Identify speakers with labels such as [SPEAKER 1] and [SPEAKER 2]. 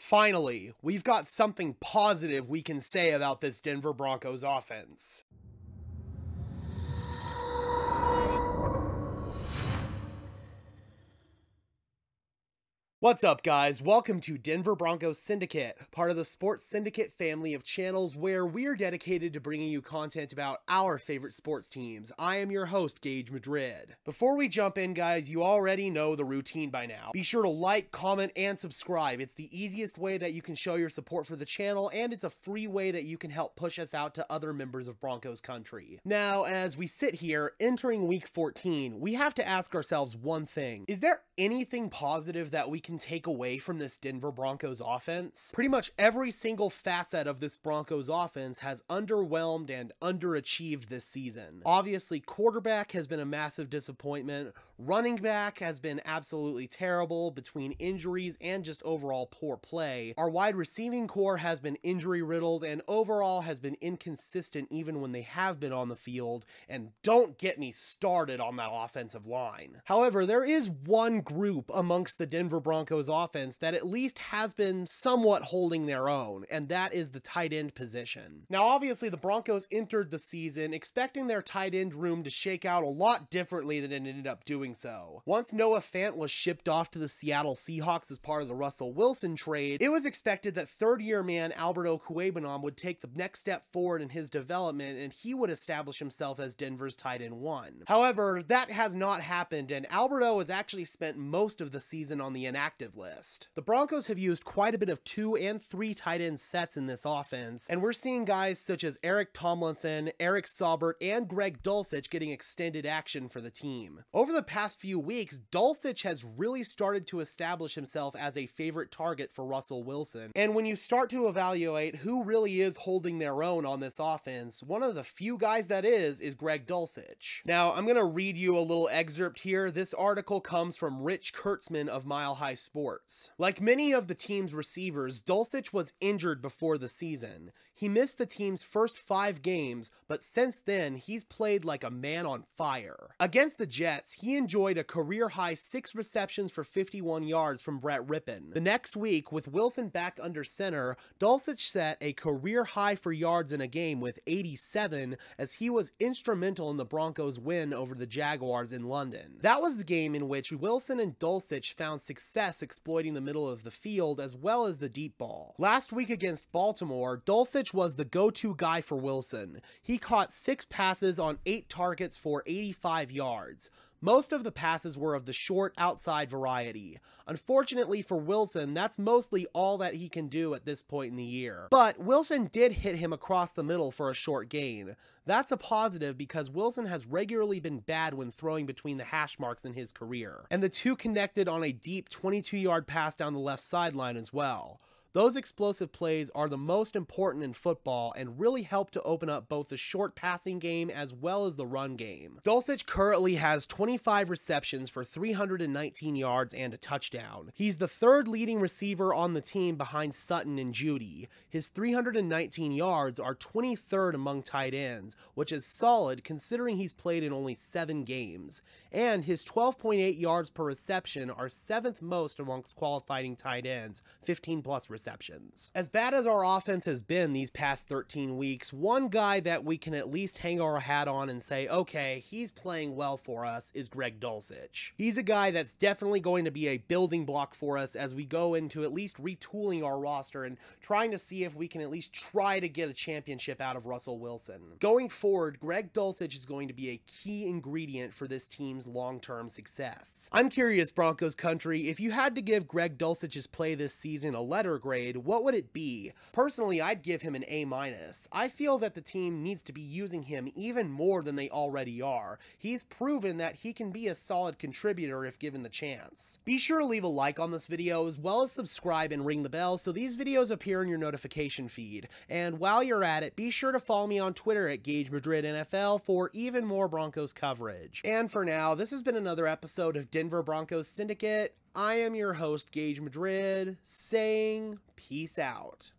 [SPEAKER 1] Finally, we've got something positive we can say about this Denver Broncos offense. What's up, guys? Welcome to Denver Broncos Syndicate, part of the Sports Syndicate family of channels where we're dedicated to bringing you content about our favorite sports teams. I am your host, Gage Madrid. Before we jump in, guys, you already know the routine by now. Be sure to like, comment, and subscribe. It's the easiest way that you can show your support for the channel, and it's a free way that you can help push us out to other members of Broncos country. Now, as we sit here, entering week 14, we have to ask ourselves one thing. Is there anything positive that we can take away from this Denver Broncos offense? Pretty much every single facet of this Broncos offense has underwhelmed and underachieved this season. Obviously, quarterback has been a massive disappointment. Running back has been absolutely terrible between injuries and just overall poor play. Our wide receiving core has been injury riddled and overall has been inconsistent even when they have been on the field. And don't get me started on that offensive line. However, there is one group amongst the Denver Broncos offense that at least has been somewhat holding their own, and that is the tight end position. Now, obviously, the Broncos entered the season expecting their tight end room to shake out a lot differently than it ended up doing so. Once Noah Fant was shipped off to the Seattle Seahawks as part of the Russell Wilson trade, it was expected that third-year man Alberto Cuebanam would take the next step forward in his development and he would establish himself as Denver's tight end one. However, that has not happened, and Alberto has actually spent most of the season on the inactive list. The Broncos have used quite a bit of 2 and 3 tight end sets in this offense, and we're seeing guys such as Eric Tomlinson, Eric Saubert, and Greg Dulcich getting extended action for the team. Over the past few weeks, Dulcich has really started to establish himself as a favorite target for Russell Wilson, and when you start to evaluate who really is holding their own on this offense, one of the few guys that is Greg Dulcich. Now, I'm going to read you a little excerpt here. This article comes from Rich Kurtzman of Mile High Sports. Like many of the team's receivers, Dulcich was injured before the season. He missed the team's first 5 games, but since then, he's played like a man on fire. Against the Jets, he enjoyed a career-high 6 receptions for 51 yards from Brett Rippon. The next week, with Wilson back under center, Dulcich set a career-high for yards in a game with 87, as he was instrumental in the Broncos' win over the Jaguars in London. That was the game in which Wilson and Dulcich found success exploiting the middle of the field as well as the deep ball. Last week against Baltimore, Dulcich was the go-to guy for Wilson. He caught 6 passes on 8 targets for 85 yards. Most of the passes were of the short outside variety. Unfortunately for Wilson, that's mostly all that he can do at this point in the year. But Wilson did hit him across the middle for a short gain. That's a positive because Wilson has regularly been bad when throwing between the hash marks in his career. And the two connected on a deep 22-yard pass down the left sideline as well. Those explosive plays are the most important in football and really help to open up both the short passing game as well as the run game. Dulcich currently has 25 receptions for 319 yards and a touchdown. He's the 3rd leading receiver on the team behind Sutton and Judy. His 319 yards are 23rd among tight ends, which is solid considering he's played in only 7 games. And his 12.8 yards per reception are 7th most amongst qualifying tight ends, 15+ receptions. As bad as our offense has been these past 13 weeks, one guy that we can at least hang our hat on and say, okay, he's playing well for us, is Greg Dulcich. He's a guy that's definitely going to be a building block for us as we go into at least retooling our roster and trying to see if we can at least try to get a championship out of Russell Wilson. Going forward, Greg Dulcich is going to be a key ingredient for this team's long-term success. I'm curious, Broncos country, if you had to give Greg Dulcich's play this season a letter grade, what would it be? Personally, I'd give him an A-. I feel that the team needs to be using him even more than they already are. He's proven that he can be a solid contributor if given the chance. Be sure to leave a like on this video as well as subscribe and ring the bell so these videos appear in your notification feed. And while you're at it, be sure to follow me on Twitter at Gage Madrid NFL for even more Broncos coverage. And for now, this has been another episode of Denver Broncos Syndicate. I am your host, Gage Madrid, saying peace out.